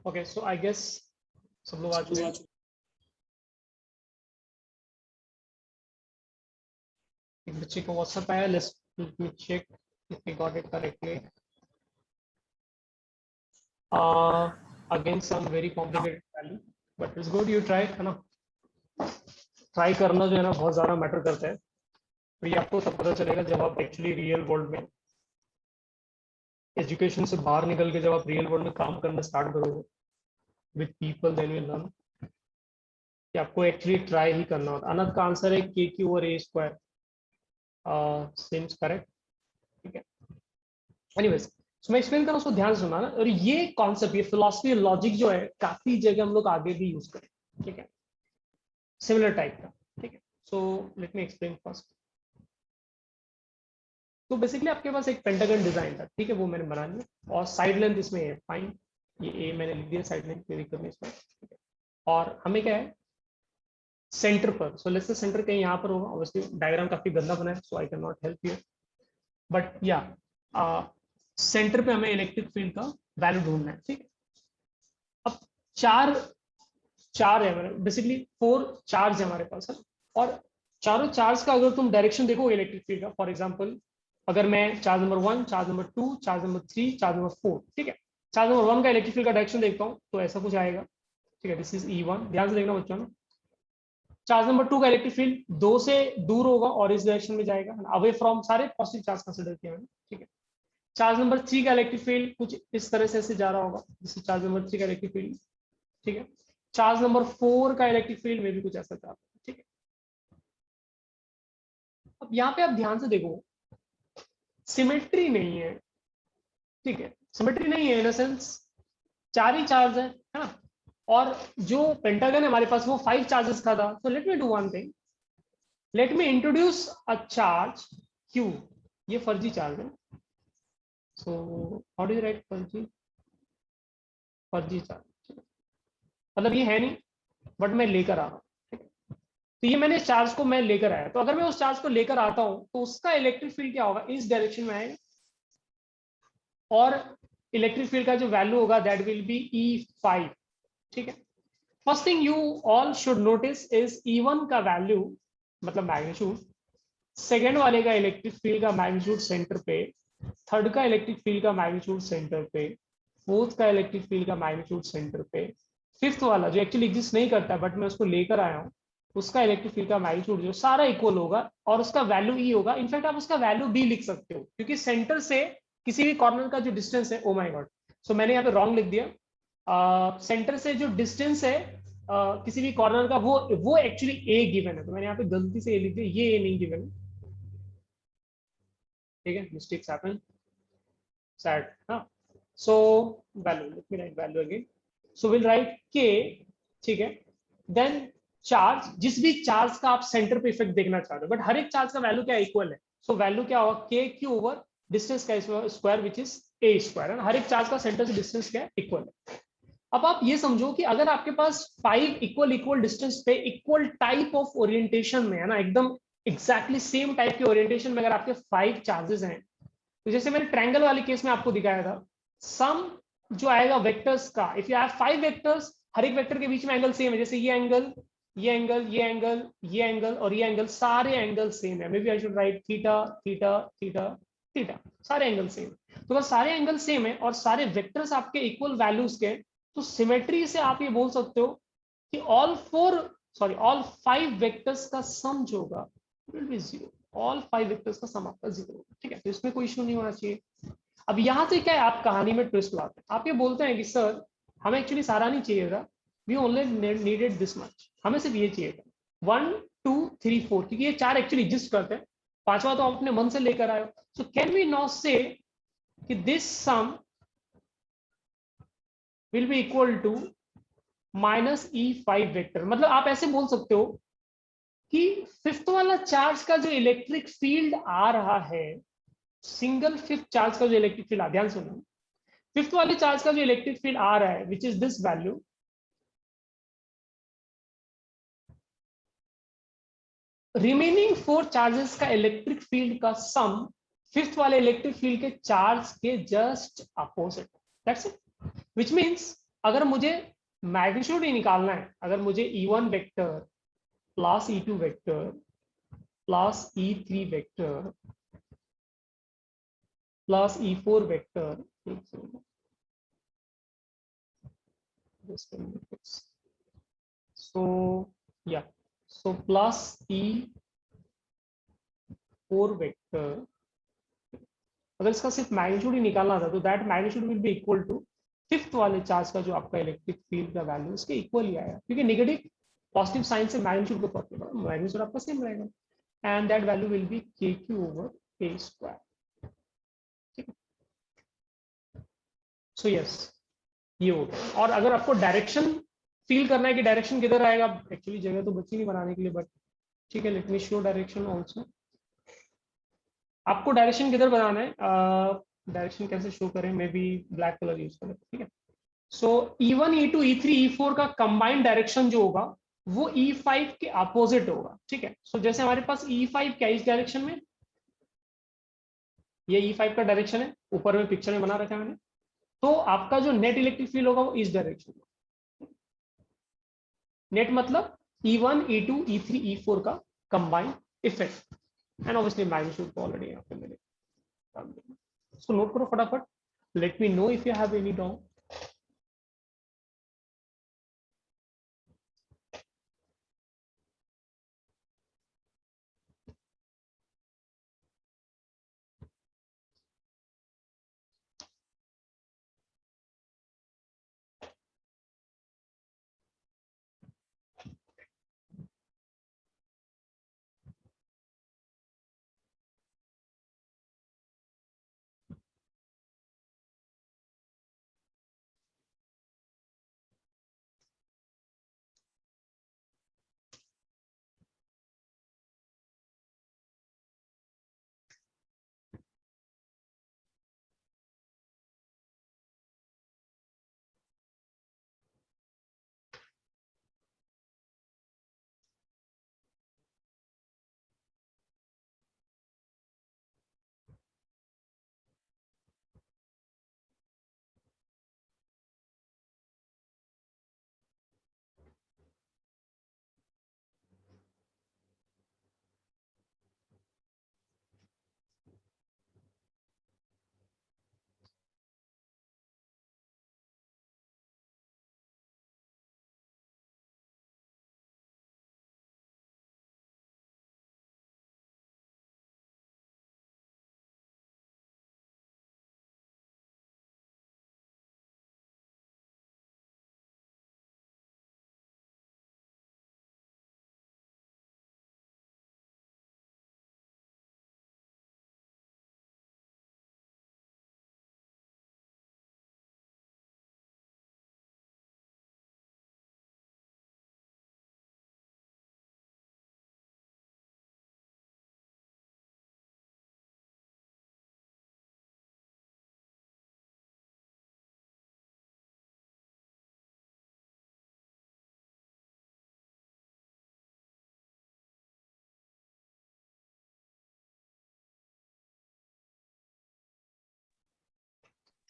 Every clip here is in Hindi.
ओके सो आई गेस सब लोग आ चुके हैं। एक बच्चे को व्हाट्सएप आया, let's me check if we got it correctly. Again some very complicated value but it's good, you try, है ना। ट्राई करना जो है ना बहुत ज्यादा मैटर करता है। तो ये आपको तब पता चलेगा जब आप एक्चुअली रियल वर्ल्ड में, एजुकेशन से बाहर निकल के जब आप रियल वर्ल्ड में काम करना स्टार्ट करोगे with people, then you learn कि आपको एक्चुअली ट्राई ही करना होता है। अनंत का आंसर है के क्यू और ए स्क्वायर, सेम्स करेक्ट, ठीक है। एनीवेज तो मैं एक्सप्लेन करूँ, उसको ध्यान से सुनना ना। और ये कॉन्सेप्ट, ये फिलॉसफी लॉजिक जो है काफी जगह हम लोग आगे भी यूज करें, ठीक है, सिमिलर टाइप का, ठीक है। सो लेट मी एक्सप्लेन फर्स्ट। तो बेसिकली आपके पास एक पेंटागन डिजाइन था, ठीक है, वो मैंने बना लिया और साइड लेंथ इसमें है, फाइन, ये ए मैंने लिख दिया, साइड लेंथ कोई दिक्कत नहीं इसमें, ठीक है। और हमें क्या है सेंटर पर, सो लेट्स से सेंटर कहीं यहाँ पर होगा। ऑब्वियसली डायग्राम काफी गंदा बना है, so I can not help you, but या सेंटर पे हमें इलेक्ट्रिक फील्ड का वैल्यू ढूंढना है, ठीक है। अब चार चार है हमारे, बेसिकली 4 चार्ज है हमारे पास है। और चारों चार्ज का अगर तुम डायरेक्शन देखोगे इलेक्ट्रिक फील्ड का, फॉर एग्जांपल अगर मैं charge number 1, charge number 2, charge number 3, charge number 4, ठीक है, चार्ज नंबर 1 का इलेक्ट्रिक फील्ड का डायरेक्शन देखता हूँ तो ऐसा कुछ आएगा, ठीक है, दिस इज E1, ध्यान से देखना बच्चों ना। चार्ज नंबर 2 का इलेक्ट्रिक फील्ड 2 से दूर होगा और इस डायरेक्शन में जाएगा, अवे फ्रॉम, सारे पॉजिटिव चार्ज कंसिडर किया मैंने, ठीक है। चार्ज नंबर 3 का इलेक्ट्रिक फील्ड कुछ इस तरह से ऐसे जा रहा होगा, जिससे चार्ज नंबर 3 का इलेक्ट्रिक फील्ड, ठीक है। चार्ज नंबर 4 का इलेक्ट्रिक फील्ड में भी कुछ ऐसा जा रहा है, ठीक है। अब यहाँ पे आप ध्यान से देखो, सिमेट्री नहीं है, ठीक है, सिमेट्री नहीं है इन सेंस चार ही चार्ज है ना। और जो पेंटागन है हमारे पास वो 5 चार्जेस का था। तो late me do one thing, let me introduce a charge Q, ये फर्जी चार्ज है। So how do you right फर्जी, फर्जी चार्ज मतलब ये है नहीं, बट मैं लेकर आ रहा हूँ, ठीक है। तो ये मैंने चार्ज को मैं लेकर आया, तो अगर मैं उस चार्ज को लेकर आता हूं तो उसका इलेक्ट्रिक फील्ड क्या होगा, इस डायरेक्शन में आएगा। और इलेक्ट्रिक फील्ड का जो वैल्यू होगा दैट विल बी E5, ठीक है। First thing you all should notice is E1 का वैल्यू मतलब मैग्नीट्यूड, सेकेंड वाले का इलेक्ट्रिक फील्ड का मैग्नीट्यूड सेंटर पे, थर्ड का इलेक्ट्रिक फील्ड का मैग्नीट्यूड सेंटर पे, फोर्थ का इलेक्ट्रिक फील्ड का मैग्नीट्यूड सेंटर पे, फिफ्थ वाला जो एक्चुअली एग्जिस्ट नहीं करता बट मैं उसको लेकर आया हूँ, उसका इलेक्ट्रिक फील्ड का मैग्नीट्यूड जो सारा इक्वल होगा और उसका वैल्यू ई होगा। इनफैक्ट आप उसका वैल्यू बी लिख सकते हो क्योंकि सेंटर से किसी भी कॉर्नर का जो डिस्टेंस है, ओ माय गॉड, सो मैंने यहाँ पे रॉन्ग लिख दिया। सेंटर से जो डिस्टेंस है किसी भी कॉर्नर का, वो एक्चुअली ए गिवन है, तो मैंने यहाँ पे गलती से ए लिख दिया, ये ए नहीं गिवन है, ठीक है, मिस्टेक्स हैपन, सैड, हाँ। So value, let me right value again, so will write के, ठीक है। देन चार्ज, जिस भी चार्ज का आप सेंटर पे इफेक्ट देखना चाह रहे हो, बट हर एक चार्ज का वैल्यू क्या इक्वल है, सो वैल्यू क्या होगा के क्यू ओवर डिस्टेंस का square which is a square, है ना। हर एक चार्ज का सेंटर से डिस्टेंस क्या है, इक्वल है। अब आप ये समझो कि अगर आपके पास 5 इक्वल इक्वल डिस्टेंस पे इक्वल टाइप ऑफ ओरिएंटेशन में, है ना, एकदम एग्जैक्टली सेम टाइप के ओरिएंटेशन में अगर आपके 5 चार्जेस हैं, तो जैसे मैंने ट्रायंगल वाले केस में आपको दिखाया था, सम जो आएगा वेक्टर्स का, इफ यू हैव 5 वेक्टर्स, हर एक वेक्टर के बीच में एंगल सेम है, जैसे ये एंगल, ये एंगल, ये एंगल, ये एंगल और ये एंगल, सारे एंगल सेम है। Maybe I should write theta theta theta theta, सारे एंगल सेम। तो अगर सारे एंगल सेम है और सारे वेक्टर्स आपके इक्वल वैल्यूज के, तो सिमेट्री से आप ये बोल सकते हो कि ऑल 5 वेक्टर्स का सम जो होगा विल बी 0, ऑल 5 वेक्टर्स का सम आपका 0 होगा, ठीक है। तो इसमें कोई इशू नहीं होना चाहिए। अब यहां से क्या है, आप कहानी में ट्विस्ट लाते हैं, आप ये बोलते हैं कि सर हमें एक्चुअली सारा नहीं चाहिए था, we only needed this much, हमें सिर्फ ये चाहिए था 1 2 3 4, क्योंकि ये 4 एक्चुअली एग्जिस्ट करते हैं, पांचवा तो आप अपने मन से लेकर आए हो। So can we now say that this sum will be equal to -E5 vector, मतलब आप ऐसे बोल सकते हो कि फिफ्थ वाला चार्ज का जो इलेक्ट्रिक फील्ड आ रहा है, सिंगल फिफ्थ चार्ज का जो इलेक्ट्रिक फील्ड, ध्यान सुनो, फिफ्थ वाले चार्ज का जो इलेक्ट्रिक फील्ड आ रहा है which is this value, remaining 4 charges का इलेक्ट्रिक फील्ड का सम फिफ्थ वाले इलेक्ट्रिक फील्ड के चार्ज के just opposite, that's it. Which means अगर मुझे मैग्नीट्यूड ही निकालना है, अगर मुझे E1 vector plus E2 vector plus E3 vector plus E4 vector, so yeah, so plus E4 vector, अगर इसका सिर्फ मैग्नीट्यूड ही निकालना था तो that magnitude will be equal to fifth वाले चार्ज का जो आपका इलेक्ट्रिक फील्ड का वैल्यू इसके इक्वल ही आया, क्योंकि नेगेटिव पॉजिटिव साइन से मैग्नीट्यूड को फर्क नहीं पड़ा, मैग्नीट्यूड आपका सेम रहेगा, and that value will be KQ over A square. ठीक है, सो यस ये हो गया। और अगर आपको डायरेक्शन फील करना है कि डायरेक्शन किधर आएगा, एक्चुअली जगह तो बची नहीं बनाने के लिए, बट ठीक है, let me show direction also. आपको डायरेक्शन किधर बनाना है, डायरेक्शन कैसे शो करें, may be black colour use करें, ठीक है। सो E1 E2 E3 E4 का कंबाइंड डायरेक्शन जो होगा वो E5 के अपोजिट होगा, ठीक है। सो जैसे हमारे पास E5 क्या इस डायरेक्शन में, ये E5 का डायरेक्शन है, ऊपर में पिक्चर में बना रखा है मैंने, तो आपका जो नेट इलेक्ट्रिक फील्ड होगा वो इस डायरेक्शन में, नेट मतलब E1 E2 E3 E4 का combined effect, and obviously magnitude को ऑलरेडी यहाँ पे मैंने, इसको नोट करो फटाफट, let me know if you have any doubt.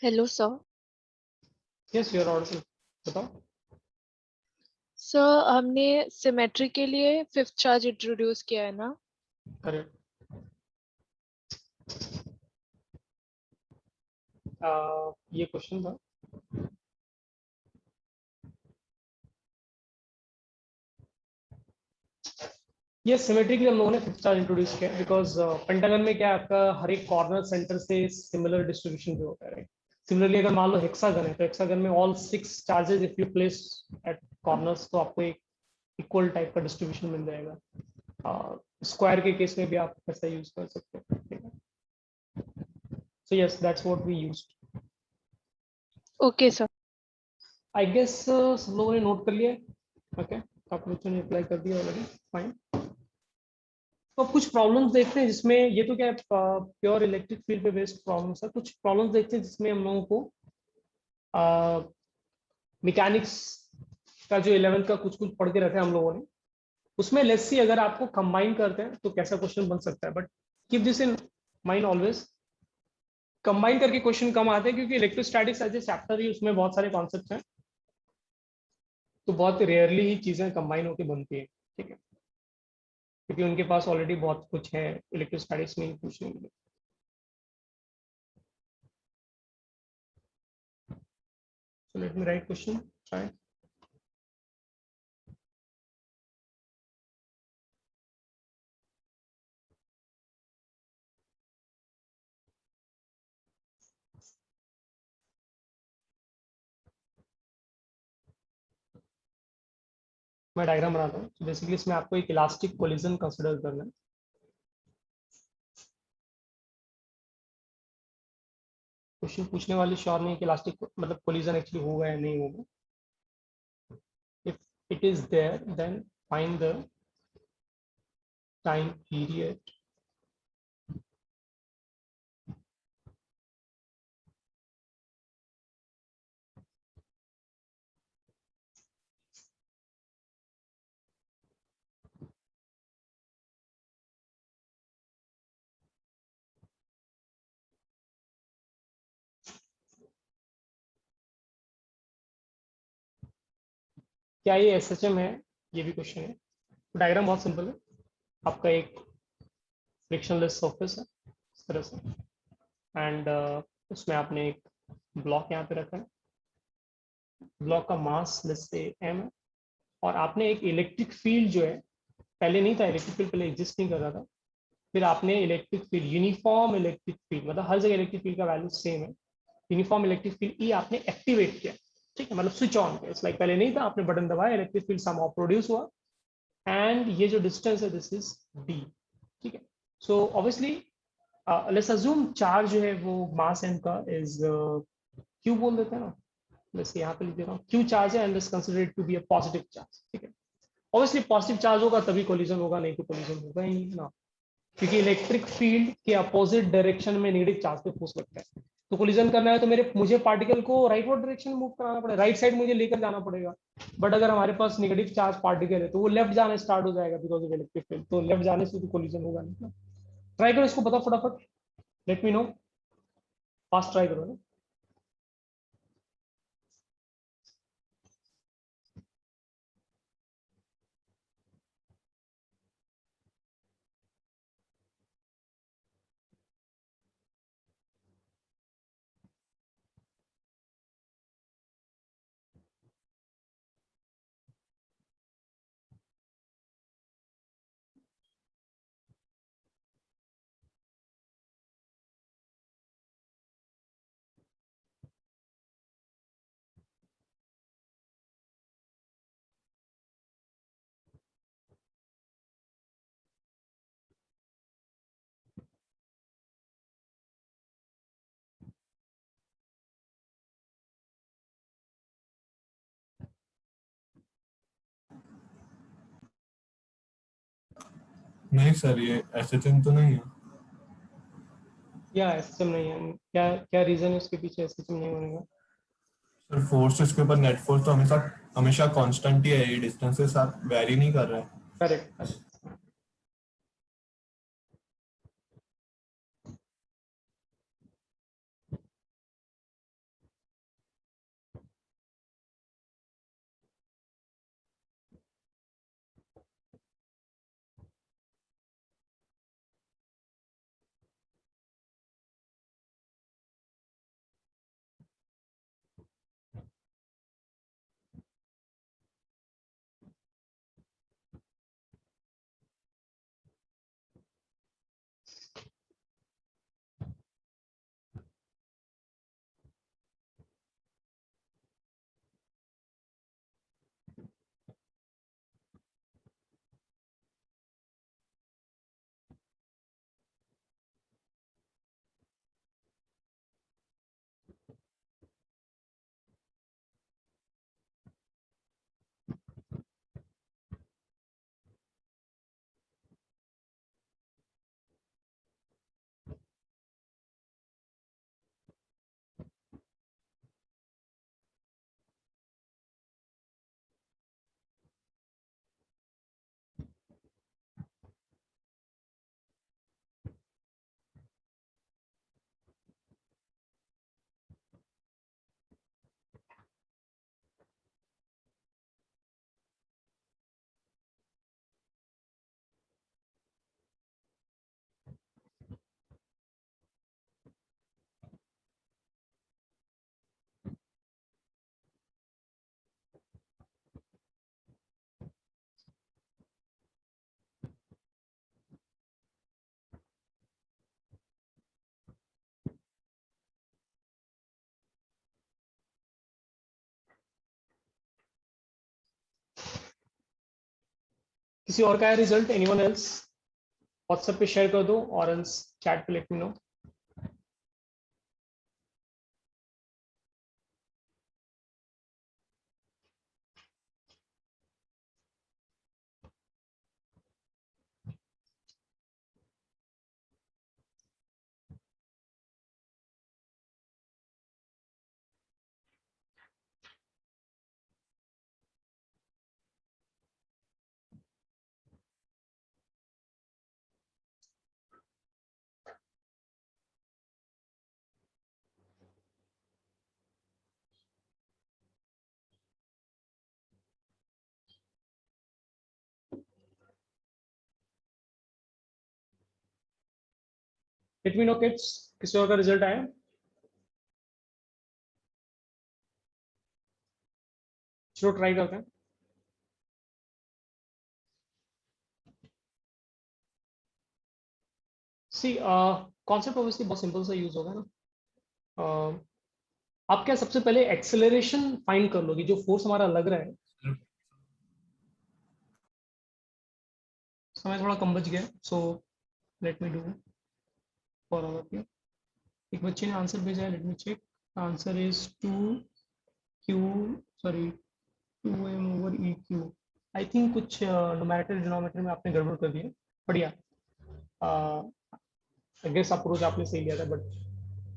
Hello sir. Yes you are audible, बताओ। सर हमने सिमेट्री के लिए फिफ्थ चार्ज इंट्रोड्यूस किया है ना? करेक्ट, ये क्वेश्चन था। ये सिमेट्री के लिए हम लोगों ने फिफ्थ चार्ज इंट्रोड्यूस किया, बिकॉज पेंटागन में क्या है, आपका हर एक कॉर्नर सेंटर से सिमिलर डिस्ट्रीब्यूशन भी होता है, राइट। सिमिलरली अगर मान लो हेक्सागन है, तो हेक्सागन में all 6 charges if you place at corners, तो आपको एक इक्वल टाइप का डिस्ट्रीब्यूशन मिल जाएगा। स्क्वायर के केस में भी आप ऐसा यूज कर सकते हो। So yes, that's what we used. Okay sir. I guess सब लोगों ने नोट कर लिया है, ओके। आप लोगों ने अप्लाई कर दिया ऑलरेडी, फाइन। तो कुछ प्रॉब्लम्स देखते हैं जिसमें, ये तो क्या प्योर इलेक्ट्रिक फील्ड पे बेस्ड प्रॉब्लम्स है, कुछ प्रॉब्लम्स देखते हैं जिसमें हम लोगों को मैकेनिक्स का जो 11th का कुछ कुछ पढ़ के रखा है हम लोगों ने, उसमें लेट्स सी अगर आपको कंबाइन करते हैं तो कैसा क्वेश्चन बन सकता है, but keep this in mind always. Combine करके क्वेश्चन कम आते हैं क्योंकि इलेक्ट्रोस्टैटिक्स एज ए चैप्टर ही उसमें बहुत सारे कॉन्सेप्ट हैं, तो बहुत रेयरली ही चीजें कंबाइन होकर बनती है, ठीक है, क्योंकि उनके पास ऑलरेडी बहुत कुछ है इलेक्ट्रोस्टैटिक्स में पूछने के लिए। So let me write question. Try. मैं डायग्राम बनाता हूँ। तो बेसिकली इसमें आपको एक इलास्टिक कोलिजन कंसिडर करना है। क्वेश्चन पूछने वाले श्योर नहीं कि इलास्टिक मतलब कोलिजन एक्चुअली होगा या नहीं होगा। If it is there then find the time period क्या ये एसएचएम है, ये भी क्वेश्चन है। डायग्राम बहुत सिंपल है। आपका एक फ्रिक्शनलेस सरफेस है इस तरह से, एंड उसमें आपने एक ब्लॉक यहाँ पे रखा है। ब्लॉक का मास लेट्स से m है, और आपने एक इलेक्ट्रिक फील्ड जो है, पहले नहीं था इलेक्ट्रिक फील्ड, पहले एग्जिस्ट नहीं कर रहा था, फिर आपने electric field uniform electric field मतलब हर जगह इलेक्ट्रिक फील्ड का वैल्यू सेम है, यूनिफॉर्म इलेक्ट्रिक फील्ड ई आपने एक्टिवेट किया, ठीक है, मतलब स्विच ऑन किया। इट्स लाइक पहले नहीं था, आपने बटन दबाया, इलेक्ट्रिक फील्ड सम प्रोड्यूस हुआ, एंड ये जो डिस्टेंस है दिस इज डी, ठीक है। So obviously let's assume charge जो है वो मास m का इज क्यू बोल देते हैं ना, वैसे यहाँ पे लिख दे रहा हूँ क्यू चार्ज है, and is considered to be a positive charge, ठीक है। ऑब्वियसली पॉजिटिव चार्ज होगा तभी कोलिजन होगा, नहीं तो कोलिजन होगा ही नहीं ना, क्योंकि इलेक्ट्रिक फील्ड के अपोजिट डायरेक्शन में नेगेटिव चार्ज पे फोर्स लगता है। तो कोलिजन करना है तो मुझे पार्टिकल को राइटवर्ड डायरेक्शन में मूव कराना पड़ेगा, राइट साइड मुझे लेकर जाना पड़ेगा। बट अगर हमारे पास नेगेटिव चार्ज पार्टिकल है तो वो लेफ्ट जाना स्टार्ट हो जाएगा बिकॉज ऑफ इलेक्ट्रिक फील्ड, तो लेफ्ट जाने से तो कोलिजन होगा नहीं। ट्राई करो इसको, बताओ फटाफट, let me no, fast try करो ना। नहीं सर, ये एसएचएम तो नहीं है। या एसएचएम नहीं है, क्या क्या रीजन है उसके पीछे एसएचएम नहीं होने का? सर फोर्स इसके ऊपर, नेट फोर्स तो हमेशा हमेशा कांस्टेंट ही है, ये डिस्टेंस के साथ वेरी नहीं कर रहा है। करेक्ट। किसी और का है रिजल्ट? Anyone else? व्हाट्सएप पे शेयर कर दो और एल्स चैट पे late me no. Late me no kids, किसी और का रिजल्ट आया? चलो ट्राई करते हैं। सी कॉन्सेप्ट ऑब्वियसली बहुत सिंपल सा यूज होगा ना। आप क्या सबसे पहले एक्सेलरेशन फाइंड कर लोगे, जो फोर्स हमारा लग रहा है। समय थोड़ा कम बच गया, so let me do for all of you. एक बच्चे ने आंसर भेजा है, let me check. Answer is 2q, sorry 2m over eq। I think कुछ न्यूमेरेटर डिनोमिनेटर में आपने गड़बड़ कर दिया। बढ़िया, आई गेस अप्रोच आपने सही लिया था, बट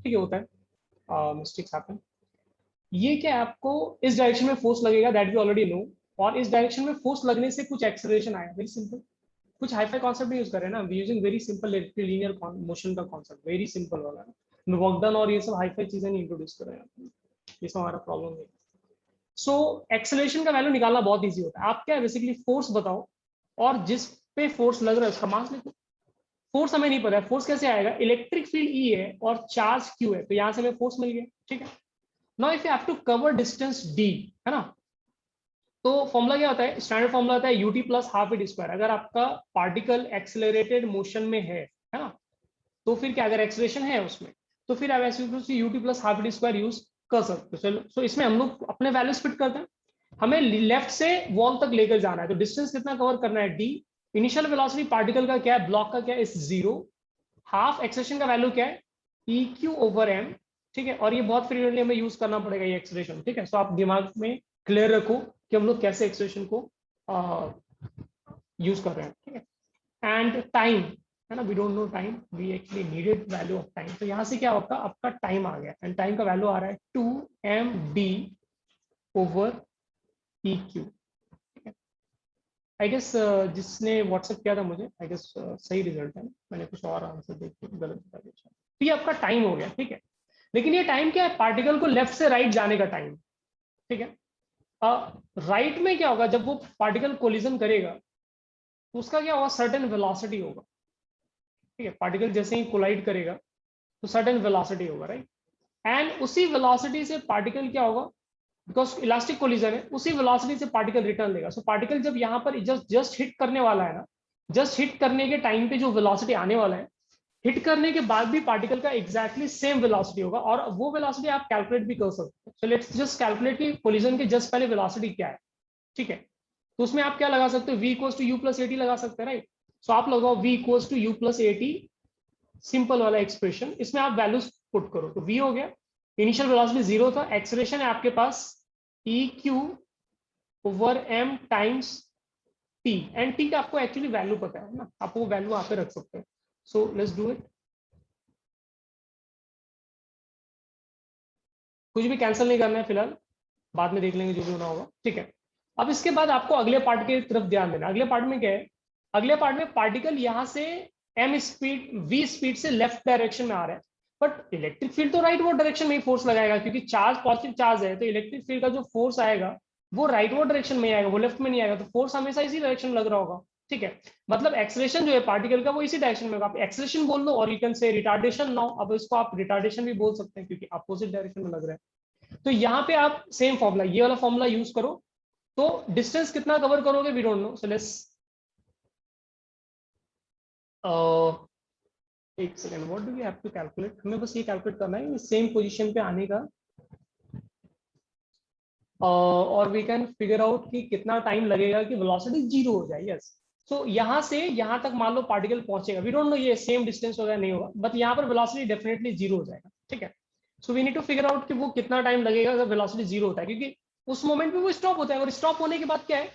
ठीक है, होता है, मिस्टेक्स हैपन। ये क्या है, आपको इस डायरेक्शन में फोर्स लगेगा, दैट वी ऑलरेडी नो। और इस डायरेक्शन में फोर्स लगने से कुछ एक्सेलरेशन आया, वेरी सिंपल। कुछ हाईफाई कॉन्सेप्ट यूज कर रहे हैं ना, using very simple linear motion का कॉन्सेप्ट, वेरी सिंपल वाला है। वर्क डन और ये सब हाईफाई चीजें नहीं इंट्रोड्यूस कर रहे हैं, ये सब हमारा प्रॉब्लम नहीं। सो एक्सेलरेशन का वैल्यू निकालना बहुत इजी होता है। आप क्या बेसिकली फोर्स बताओ, और जिस पे फोर्स लग रहा है उसका मास लिखो। फोर्स हमें नहीं पता है, फोर्स कैसे आएगा? इलेक्ट्रिक फील्ड ई है और चार्ज क्यू है, तो यहां से हमें फोर्स मिल गया, ठीक है। Now if you have to cover distance D, है ना, तो फॉर्मूला क्या होता है? स्टैंडर्ड फॉर्मूला होता है UT plus half it square. अगर आपका पार्टिकल एक्सेलरेटेड मोशन में है ना, तो फिर क्या, अगर एक्सेलरेशन है उसमें, तो फिर आप ऐसे UT plus half it square use कर सकते हो। चलो, सो इसमें हम लोग अपने वैल्यूज फिट करते हैं। हमें लेफ्ट से वॉल तक लेकर जाना है, तो डिस्टेंस कितना कवर करना है? डी। इनिशियल वेलोसिटी पार्टिकल का क्या है, ब्लॉक का क्या है, इज 0। हाफ एक्सेलरेशन का वैल्यू क्या है? ई क्यू ओवर एम, ठीक है। और ये बहुत फ्रीक्वेंटली हमें यूज करना पड़ेगा ये एक्सेलरेशन, ठीक है। सो आप दिमाग में क्लियर रखो कि हम लोग कैसे एक्सेलरेशन को यूज कर रहे हैं, ठीक है। एंड टाइम, है ना, we don't know time, we actually needed value of time. तो यहाँ से क्या होगा, आपका टाइम आ गया, एंड टाइम का वैल्यू आ रहा है 2md over E Q. I guess जिसने व्हाट्सएप किया था मुझे, आई गेस सही रिजल्ट है, मैंने कुछ और आंसर देख के गलत बता दिया। तो ये आपका टाइम हो गया, ठीक है। लेकिन ये टाइम क्या है? पार्टिकल को लेफ्ट से राइट जाने का टाइम, ठीक है। राइट में क्या होगा, जब वो पार्टिकल कोलिजन करेगा तो उसका क्या होगा, सर्टेन वेलोसिटी होगा, ठीक है। पार्टिकल जैसे ही कोलाइड करेगा तो सर्टेन वेलोसिटी होगा, राइट। एंड उसी वेलोसिटी से पार्टिकल क्या होगा, बिकॉज इलास्टिक कोलिजन है, उसी वेलोसिटी से पार्टिकल रिटर्न लेगा। सो पार्टिकल जब यहाँ पर जस्ट हिट करने वाला है ना, जस्ट हिट करने के टाइम पे जो वेलोसिटी आने वाला है, हिट करने के बाद भी पार्टिकल का एग्जैक्टली सेम वेलोसिटी होगा, और वो वेलोसिटी आप कैलकुलेट भी कर सकते हो। सो लेट्स जस्ट कैलकुलेट कि कोलिजन के जस्ट पहले वेलोसिटी क्या है, ठीक है। तो उसमें आप क्या लगा सकते हो, v equals to you plus A T लगा सकते हैं, राइट। सो आप लगाओ v equals to you plus A T, simple वाला एक्सप्रेशन। इसमें आप वैल्यूज पुट करो, तो v हो गया, इनिशियल वेलोसिटी 0 था, एक्सेलरेशन है आपके पास e Q over m times t, and t का आपको एक्चुअली वैल्यू पता है ना, आप वो वैल्यू यहाँ पे रख सकते हैं। So let's do it. कुछ भी कैंसिल नहीं करना है फिलहाल, बाद में देख लेंगे जो भी होना होगा, ठीक है। अब इसके बाद आपको अगले पार्ट की तरफ ध्यान देना। अगले पार्ट में क्या है, अगले पार्ट में पार्टिकल यहाँ से m स्पीड v स्पीड से लेफ्ट डायरेक्शन में आ रहा है, बट इलेक्ट्रिक फील्ड तो राइट वर्ड डायरेक्शन में ही फोर्स लगाएगा, क्योंकि चार्ज पॉजिटिव चार्ज है, तो इलेक्ट्रिक फील्ड का जो फोर्स आएगा वो राइट वर्ड डायरेक्शन में आएगा, वो लेफ्ट में नहीं आएगा। तो फोर्स हमेशा इसी डायरेक्शन में लग रहा होगा, ठीक है। मतलब एक्सेलरेशन जो है पार्टिकल का वो इसी डायरेक्शन में होगा। आप एक्सेलरेशन बोल दो, और you can say retardation now, अब इसको आप रिटार्डेशन भी बोल सकते हैं क्योंकि अपोजिट डायरेक्शन में लग रहा है। तो यहाँ पे आप सेम फॉर्मूला, ये वाला फॉर्मूला यूज करो। तो डिस्टेंस कितना कवर करोगे, we don't know, so let's एक second, what do we have to calculate. हमें बस ये कैलकुलेट करना है सेम पोजीशन पे आने का, और वी कैन फिगर आउट कि कितना टाइम लगेगा कि वेलोसिटी जीरो हो जाए। यस, सो यहाँ से यहाँ तक मान लो पार्टिकल पहुंचेगा, वी डोंट नो ये सेम डिस्टेंस होगा नहीं होगा, बट यहाँ पर वेलोसिटी डेफिनेटली जीरो हो जाएगा, ठीक है। So we need to figure out कि वो कितना टाइम लगेगा अगर वेलोसिटी जीरो होता है, क्योंकि उस मोमेंट पे वो स्टॉप होता है, और स्टॉप होने के बाद क्या है,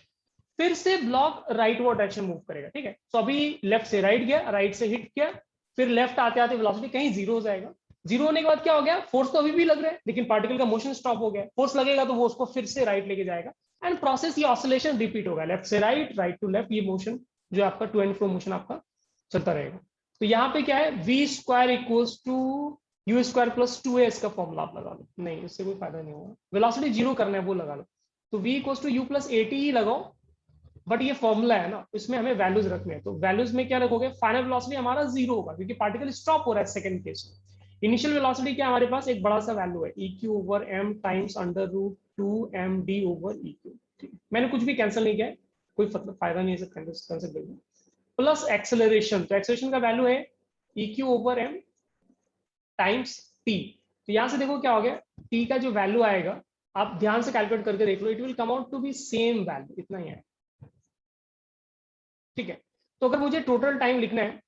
फिर से ब्लॉक राइटवर्ड डायरेक्शन मूव करेगा, ठीक है। तो अभी लेफ्ट से राइट गया, राइट से हिट किया, फिर लेफ्ट आते आते वेलोसिटी कहीं जीरो हो जाएगा। जीरो होने के बाद क्या हो गया, फोर्स तो अभी भी लग रहा है, लेकिन पार्टिकल का मोशन स्टॉप हो गया। फोर्स लगेगा तो वो उसको फिर से राइट लेके जाएगा, एंड प्रोसेस ये ऑसिलेशन रिपीट होगा, लेफ्ट से राइट, राइट टू लेफ्ट, ये मोशन जो आपका टू एंड फ्रो मोशन आपका चलता रहेगा। तो यहाँ पे क्या है, V square equals to U square plus 2a, इसका फॉर्मूला आप लगा लो, नहीं इससे कोई फायदा नहीं होगा, वेलोसिटी जीरो करना है वो लगा लो। तो v equals to you plus a t ही लगाओ, बट ये फॉर्मूला है ना, इसमें हमें वैल्यूज रखने हैं, तो वैल्यूज में क्या रखोगे, फाइनल वेलोसिटी हमारा जीरो होगा क्योंकि पार्टिकल स्टॉप हो रहा है सेकंड केस में। इनिशियल वेलोसिटी क्या हमारे पास एक बड़ा सा वैल्यू है, eq over m times under root 2md over eq। मैंने कुछ भी कैंसिल नहीं किया है, कोई फायदा नहीं है कैंसिल करने, प्लस एक्सेलरेशन, तो एक्सेलरेशन का वैल्यू है eq over m times t। तो यहां से देखो क्या हो गया, t का जो वैल्यू आएगा आप ध्यान से कैलकुलेट करके देख लो, it will come out to be same value, इतना ही है, ठीक है। तो अगर मुझे टोटल टाइम लिखना है,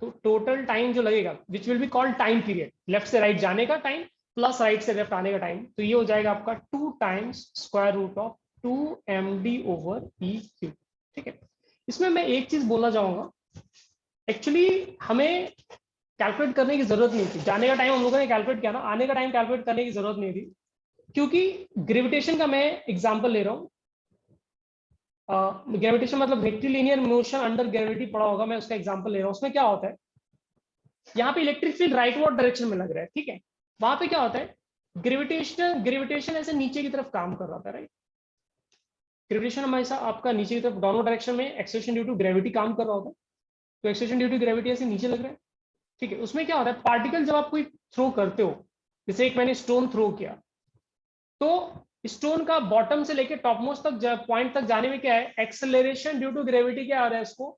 तो टोटल टाइम जो लगेगा which will be called time period, left से राइट जाने का टाइम प्लस राइट से लेफ्ट आने का टाइम, तो ये हो जाएगा आपका 2 times square root of 2md over eq, ठीक है। इसमें मैं एक चीज बोलना चाहूंगा, एक्चुअली हमें कैलकुलेट करने की जरूरत नहीं थी, जाने का टाइम हम लोगों ने कैलकुलेट किया ना, आने का टाइम कैलकुलेट करने की जरूरत नहीं थी, क्योंकि ग्रेविटेशन का मैं एग्जांपल ले रहा हूँ। ग्रेविटेशन मतलब रेक्टिलिनियर मोशन अंडर ग्रेविटी पड़ा होगा, मैं उसका एग्जांपल ले रहा हूँ। उसमें क्या होता है, यहाँ पे इलेक्ट्रिक फील्ड राइटवर्ड डायरेक्शन में लग रहा है, ठीक है। वहां पे क्या होता है, ग्रेविटेशन ऐसे नीचे की तरफ काम कर रहा था, राइट। ग्रेविटेशन हमेशा आपका नीचे की तरफ डाउनवर्ड डायरेक्शन में, एक्सेलरेशन ड्यू टू ग्रेविटी काम कर रहा होता है, तो एक्सेलरेशन ड्यू टू ग्रेविटी ऐसे नीचे लग रहा है, ठीक है। उसमें क्या होता है, पार्टिकल जब आप कोई थ्रो करते हो, जैसे एक मैंने स्टोन थ्रो किया, तो स्टोन का बॉटम से लेके टॉप मोस्ट तक पॉइंट तक जाने में क्या है, एक्सेलरेशन ड्यू टू ग्रेविटी क्या आ रहा है, इसको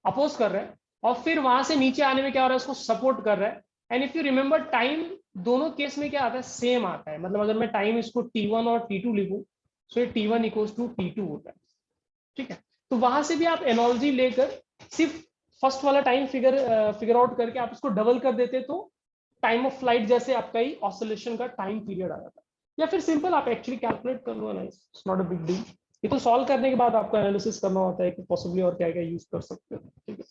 अपोज कर रहा है, और फिर वहां से नीचे आने में क्या हो रहा है, उसको सपोर्ट कर रहा है। And if you remember time दोनों केस में क्या आता है, सेम आता है, मतलब अगर मैं टाइम इसको t1 और t2 लिखूं, तो ये t1 इक्वल्स टू t2 होता है, ठीक है। तो वहां से भी आप एनर्जी लेकर सिर्फ फर्स्ट वाला टाइम फिगर आउट करके आप इसको डबल कर देते, तो टाइम ऑफ फ्लाइट जैसे आपका ही ऑसिलेशन का टाइम पीरियड आ जाता है। या फिर सिंपल आप एक्चुअली कैलकुलेट कर लो ना, it's not a big deal. ये तो सॉल्व करने के बाद आपको एनालिसिस करना होता है कि पॉसिबली और क्या क्या यूज कर सकते हो, ठीक है।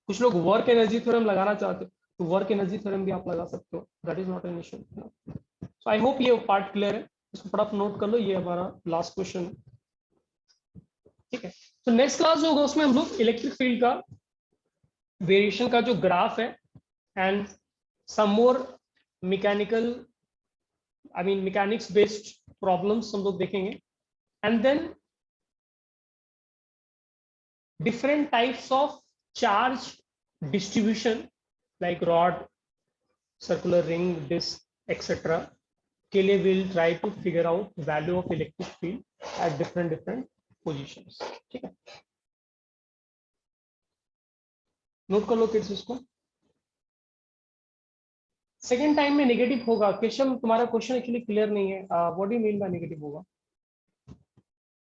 कुछ लोग वर्क एनर्जी थ्योरम लगाना चाहते हो, तो वर्क एनर्जी थ्योरम भी आप लगा सकते हो, that is not an issue. So I hope ये पार्ट क्लियर है, इसको फटाफट नोट कर लो, ये हमारा लास्ट क्वेश्चन है, ठीक है। तो नेक्स्ट क्लास होगा, उसमें हम लोग इलेक्ट्रिक फील्ड का वेरिएशन का जो ग्राफ है and some more mechanical mechanics based problems हम लोग देखेंगे, and then different types of charge distribution like rod, circular ring, disc etcetera के लिए will try to figure out value of electric field at different positions, ठीक है। नोट कर लो किड्स इसको। सेकेंड टाइम में नेगेटिव होगा, केशव तुम्हारा क्वेश्चन एक्चुअली क्लियर नहीं है, what do you mean by negative होगा?